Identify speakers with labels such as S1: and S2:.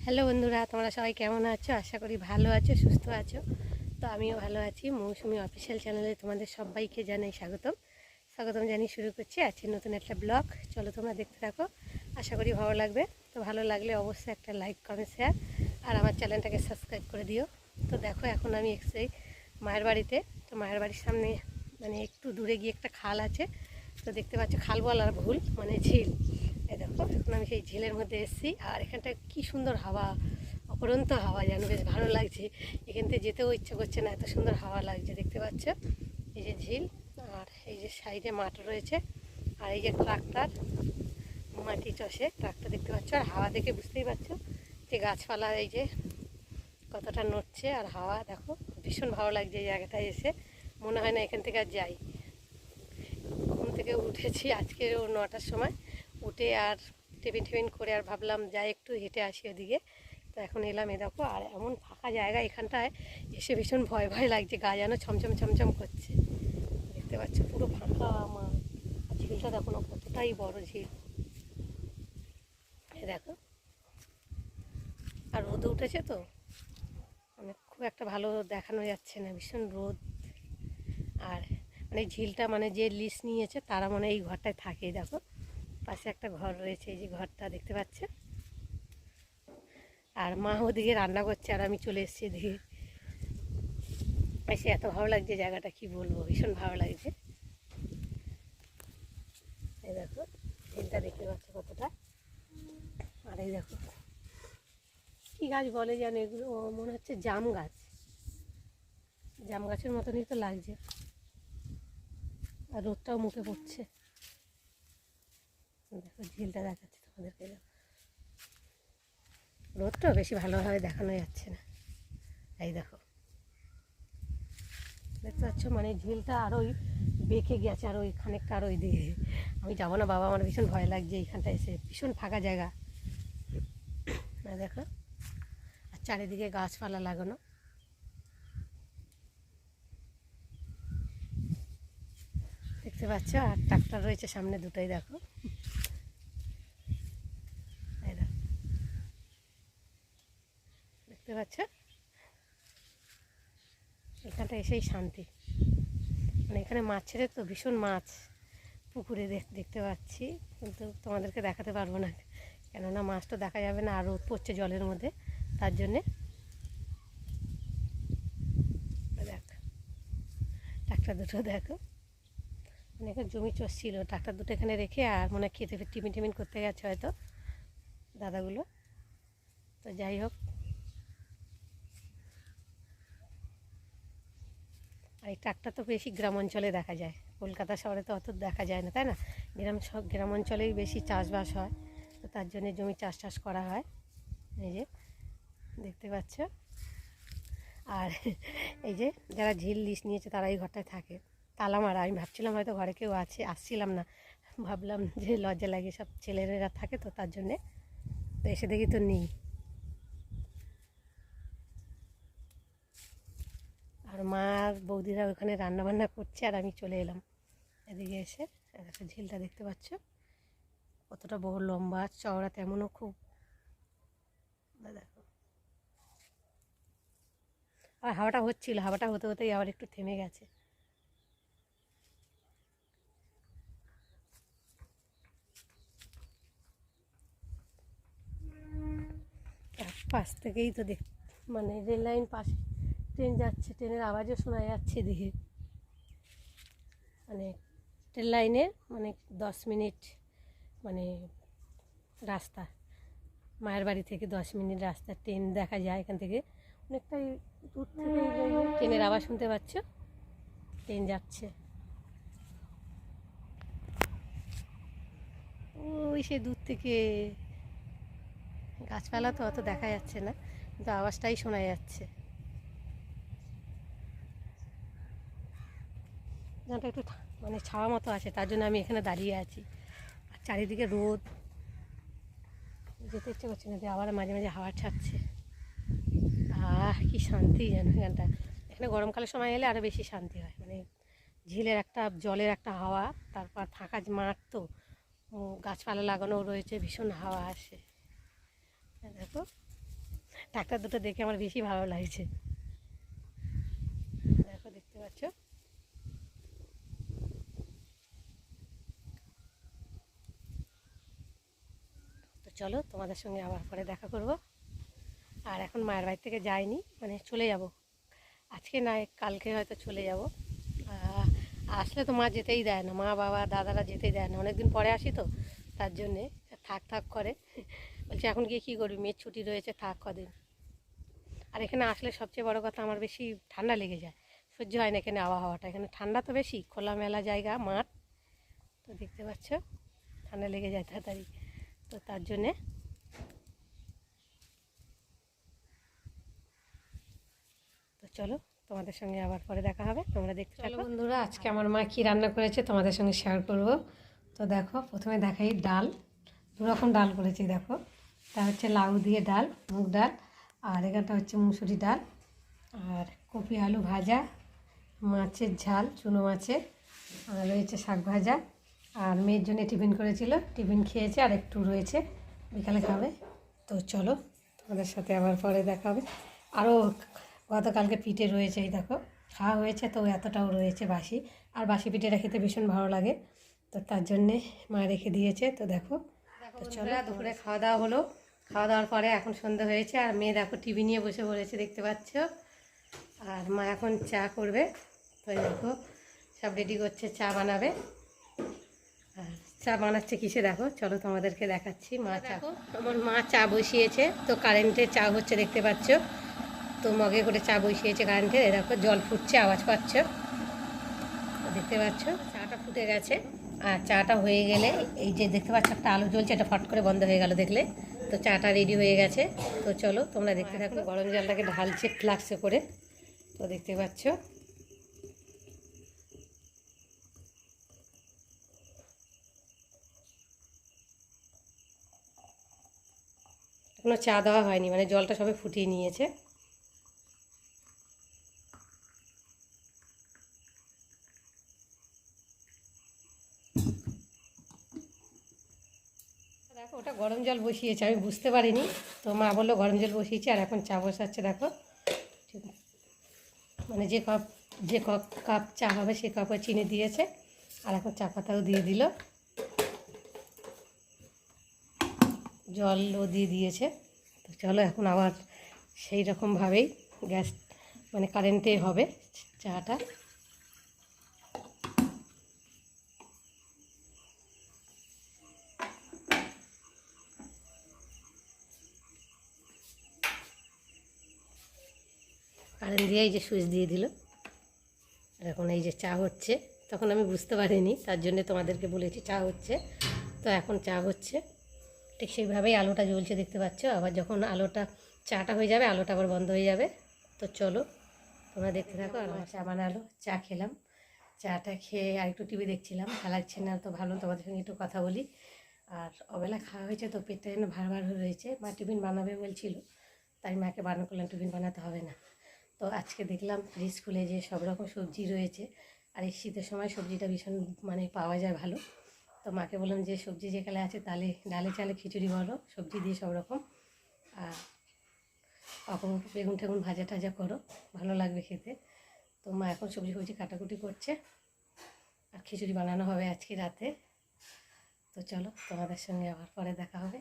S1: Hello বন্ধুরা, তোমরা সবাই কেমন আছো? আশা করি ভালো আছো, সুস্থ আছো। তো আমিও ভালো আছি। মৌসুমি অফিসিয়াল চ্যানেলে তোমাদের সবাইকে জানাই স্বাগতম জানিয়ে শুরু করছি আজকে নতুন একটা ব্লগ। চলো তোমরা দেখতে থাকো, আশা করি ভালো লাগবে। তো ভালো লাগলে অবশ্যই একটা লাইক, কমেন্ট, শেয়ার আর আমার চ্যানেলটাকে সাবস্ক্রাইব করে দিও। তো দেখো, এখন আমি এসেছি মায়ের বাড়িতে। তো মায়ের বাড়ির সামনে মানে একটু দূরে গিয়ে একটা খাল আছে। তো দেখতে পাচ্ছ, খাল বলার ভুল, মানে ঝিল। এই দেখো, এখন আমি সেই ঝিলের মধ্যে এসেছি। আর এখানটা কি সুন্দর হাওয়া, অপরন্ত হাওয়া, যেন বেশ ভালো লাগছে। এখান থেকে যেতেও ইচ্ছা করছে না, এত সুন্দর হাওয়া লাগছে। দেখতে পাচ্ছ এই যে ঝিল, আর এই যে সাইডে মাঠ রয়েছে, আর এই যে ট্রাক্টর মাটি চষে ট্রাক্টর দেখতে পাচ্ছ। আর হাওয়া দেখে বুঝতেই পারছো যে গাছপালা এই যে কতটা নড়ছে। আর হাওয়া দেখো, ভীষণ ভালো লাগছে এই জায়গাটায় এসে। মনে হয় না এখান থেকে আর যাই। ঘুম থেকে উঠেছি আজকে 9টার সময়, উঠে আর টিফিন করে আর ভাবলাম যাই একটু হেঁটে আসি ওদিকে। তো এখন এলাম। এ দেখো, আর এমন ফাঁকা জায়গা এখানটায় এসে ভীষণ ভয় ভয় লাগছে, গা যেন ছমছম ছমছম করছে। দেখতে পাচ্ছ পুরো ফাঁকা আমার। আর ঝিলটা দেখো না, কতটাই বড় ঝিল। এ দেখো, আর রোদ উঠেছে তো মানে খুব একটা ভালো দেখানো যাচ্ছে না, ভীষণ রোদ। আর মানে ঝিলটা মানে যে লিজ নিয়েছে তারা মানে এই ঘরটায় থাকে। দেখো পাশে একটা ঘর রয়েছে, এই যে ঘরটা দেখতে পাচ্ছে। আর মা ওদিকে রান্না করছে, আর আমি চলে এসেছি এদিকে। এসে এত ভালো লাগছে জায়গাটা, কি বলবো, ভীষণ ভালো লাগছে। এই দেখো ঝিলটা দেখতে পাচ্ছ কতটা। আর এই দেখো কী গাছ বলে যেন এগুলো, মনে হচ্ছে জাম গাছ। জাম গাছের মতনই তো লাগছে। আর রোদটাও মুখে পড়ছে। দেখো ঝিলটা দেখাচ্ছে তোমাদেরকে। রোদটাও বেশি ভালোভাবে দেখানো যাচ্ছে না। এই দেখো দেখতে পাচ্ছ, মানে ঝিলটা আর ওই বেঁকে গেছে, আর ওই খানিকটা আর ওই দিকে। আমি যাবো না বাবা, আমার ভীষণ ভয় লাগছে এইখানটা এসে। ভীষণ ফাঁকা জায়গা না, দেখো। আর চারিদিকে গাছপালা লাগানো। দেখতে পাচ্ছ, আর ট্রাক্টর রয়েছে সামনে দুটোই। দেখো এই দেখো, দেখতে পাচ্ছ, এখানটা এসেই শান্তি। মানে এখানে মাছ ছেড়ে তো, ভীষণ মাছ পুকুরে দেখতে পাচ্ছি, কিন্তু তোমাদেরকে দেখাতে পারবো না, কেননা মাছ তো দেখা যাবে না, আর রোদ পড়ছে জলের মধ্যে, তার জন্যে। দেখ ট্রাক্টর দুটো দেখো, মানে এখানে জমি চষছিল, ট্রাক্টর দুটো এখানে রেখে আর মনে খেতে টিফিন করতে গেছে হয়তো দাদাগুলো। তো যাই হোক, আর এই ট্রাক্টর তো বেশি গ্রাম অঞ্চলে দেখা যায়, কলকাতা শহরে তো অত দেখা যায় না, তাই না? গ্রাম অঞ্চলেই বেশি চাষবাস হয়, তো তার জন্যে জমি চাষ করা হয়। এই যে দেখতে পাচ্ছ। আর এই যে যারা ঝিল লিস নিয়েছে তারা এই ঘরটায় থাকে। তালা মারা, আমি ভাবছিলাম হয়তো ঘরে কেউ আছে, আসছিলাম না, ভাবলাম যে লজ্জা লাগে, সব ছেলেরা থাকে তো তার জন্যে। তো এসে দেখি তো নেই। আর মা আর বৌদিরা ওখানে রান্নাবান্না করছে, আর আমি চলে এলাম এদিকে এসে। একটা ঝিলটা দেখতে পাচ্ছ কতটা বড়, লম্বা চওড়া, তেমনও খুব। দেখো, আর হাওয়াটা হচ্ছিল, হাওয়াটা হতে হতেই আবার একটু থেমে গেছে। পাশ থেকেই তো মানে রেল লাইন পাশে ট্রেন যাচ্ছে, ট্রেনের আওয়াজও শোনা যাচ্ছে এদিকে। মানে ট্রেন লাইনের মানে 10 মিনিট মানে রাস্তা, মায়ের বাড়ি থেকে 10 মিনিট রাস্তা, ট্রেন দেখা যায় এখান থেকে অনেকটাই দূর থেকে। ট্রেনের আওয়াজ শুনতে পাচ্ছ, ট্রেন যাচ্ছে ওই সে দূর থেকে। গাছপালা তো অত দেখা যাচ্ছে না, কিন্তু আওয়াজটাই শোনা যাচ্ছে। যেটা একটু মানে ছাওয়া মতো আছে, তার জন্য আমি এখানে দাঁড়িয়ে আছি। আর চারিদিকে রোদ, যেতে ইচ্ছে করছে না, আবার মাঝে মাঝে হাওয়া ছাড়ছে। কি শান্তি যেন এখানটা। এখানে গরমকালের সময় এলে আরও বেশি শান্তি হয়, মানে ঝিলের একটা, জলের একটা হাওয়া, তারপর ফাঁকা মাঠ তো, গাছপালা লাগানো রয়েছে, ভীষণ হাওয়া আসে। দেখো ট্রাক্টর দুটো দেখে আমার বেশি ভালো লাগছে। দেখো, দেখতে পাচ্ছ। তো চলো, তোমাদের সঙ্গে আবার পরে দেখা করব। আর এখন মায়ের বাড়ি থেকে যাইনি, মানে চলে যাব আজকে, না কালকে হয়তো চলে যাব। আসলে তো মা যেতেই দেয় না, মা বাবা দাদারা যেতেই দেয় না, অনেকদিন পরে আসি তো, তার জন্যে থাক থাক করে। বলছে এখন গিয়ে কী করবি, মেয়ের ছুটি রয়েছে, থাক কদিন। আর এখানে আসলে সবচেয়ে বড় কথা, আমার বেশি ঠান্ডা লেগে যায়, সহ্য হয় না এখানে আবহাওয়াটা। এখানে ঠান্ডা তো বেশি, খোলামেলা জায়গা, মাঠ, তো দেখতে পাচ্ছ ঠান্ডা লেগে যায় তাড়াতাড়ি, তো তার জন্যে। তো চলো, তোমাদের সঙ্গে আবার পরে দেখা হবে, তোমরা দেখতে থাকো। বন্ধুরা, আজকে আমার মা কী রান্না করেছে তোমাদের সঙ্গে শেয়ার করব। তো দেখো, প্রথমে দেখাই ডাল, দুরকম ডাল করেছি দেখো। তা হচ্ছে লাউ দিয়ে ডাল, মুগ ডাল, আর এখানটা হচ্ছে মুসুরি ডাল, আর কপি আলু ভাজা, মাছের ঝাল, চুনো মাছের, আর রয়েছে শাক ভাজা। আর মেয়ের জন্য টিফিন করেছিল, টিফিন খেয়েছে, আর একটু রয়েছে, বিকালে খাবে। তো চলো, তোমাদের সাথে আবার পরে দেখা হবে। আরও গতকালকে পিঠে রয়েছে, এই দেখো খাওয়া হয়েছে, তো এতটাও রয়েছে বাসি। আর বাসি পিঠেটা খেতে ভীষণ ভালো লাগে, তো তার জন্যে মা রেখে দিয়েছে। তো দেখো, তো চলো, দুপুরে খাওয়া দাওয়া হলো। খাওয়া দাওয়ার পরে এখন সন্ধ্যা হয়েছে, আর মেয়ে দেখো টিভি নিয়ে বসে পড়েছে, দেখতে পাচ্ছ। আর মা এখন চা করবে, তো দেখো সব রেডি করছে, চা বানাবে। আর চা বানাচ্ছে কিসে দেখো, চলো তোমাদেরকে দেখাচ্ছি। মা চা, আমার মা চা বসিয়েছে, তো কারেন্টে চা হচ্ছে দেখতে পাচ্ছ। তো মগে করে চা বসিয়েছে কারেন্টের, দেখো জল ফুটছে, আওয়াজ পাচ্ছ, দেখতে পাচ্ছ। চাটা ফুটে গেছে, আর চাটা হয়ে গেলে এই যে দেখতে পাচ্ছ একটা আলো জ্বলছে, এটা ফট করে বন্ধ হয়ে গেল দেখলে। তো চাটা রেডি হয়ে গেছে, তো চলো তোমরা দেখতে থাকো। গরম জলটাকে ঢালছে ফ্লাক্সে করে, তো দেখতে পাচ্ছ। এখনো চা দেওয়া হয়নি, মানে জলটা সবে ফুটিয়ে নিয়েছে। দেখো, ওটা গরম জল বসিয়েছে, আমি বুঝতে পারিনি, তো মা বললো গরম জল বসিয়েছে, আর এখন চা বসাচ্ছে দেখো। ঠিক, মানে যে কাপ চা হবে সে কাপে চিনি দিয়েছে, আর এখন চা পাতাও দিয়ে দিল, জলও দিয়ে দিয়েছে। তো চলো, এখন আবার সেই রকমভাবেই গ্যাস, মানে কারেন্টে হবে চাটা। কারেন্ট দিয়ে এই যে সুইচ দিয়ে দিল, এখন এই যে চা হচ্ছে। তখন আমি বুঝতে পারিনি, তার জন্য তোমাদেরকে বলেছি চা হচ্ছে। তো এখন চা হচ্ছে, ঠিক সেইভাবেই আলোটা জ্বলছে দেখতে পাচ্ছ। আবার যখন আলোটা, চাটা হয়ে যাবে, আলোটা আবার বন্ধ হয়ে যাবে। তো চলো তোমরা দেখতে থাকো। আর চা বানালো, চা খেলাম, চাটা খেয়ে আর একটু টিভি দেখছিলাম, ভালো লাগছে না, তো ভাবলাম তোমাদের সঙ্গে একটু কথা বলি। আর অবেলা খাওয়া হয়েছে, তো পেটটা যেন ভার ভার হয়ে রয়েছে। মা টিফিন বানাবে বলছিল, তাই মাকে বারণ করলাম টিফিন বানাতে হবে না। তো আজকে দেখলাম ফ্রিজ খুলে যে সব রকম সবজি রয়েছে, আর এই শীতের সময় সবজিটা ভীষণ মানে পাওয়া যায় ভালো। তো মাকে বললাম যে সবজি যেখানে আছে তাহলে ডালে চালে খিচুড়ি করো, সবজি দিয়ে সব রকম, আর কখনো বেগুন টেগুন ভাজা টাজা করো, ভালো লাগবে খেতে। তো মা এখন সবজি ফবজি কাটাকুটি করছে, আর খিচুড়ি বানানো হবে আজকে রাতে। তো চলো, তোমাদের সঙ্গে আবার পরে দেখা হবে।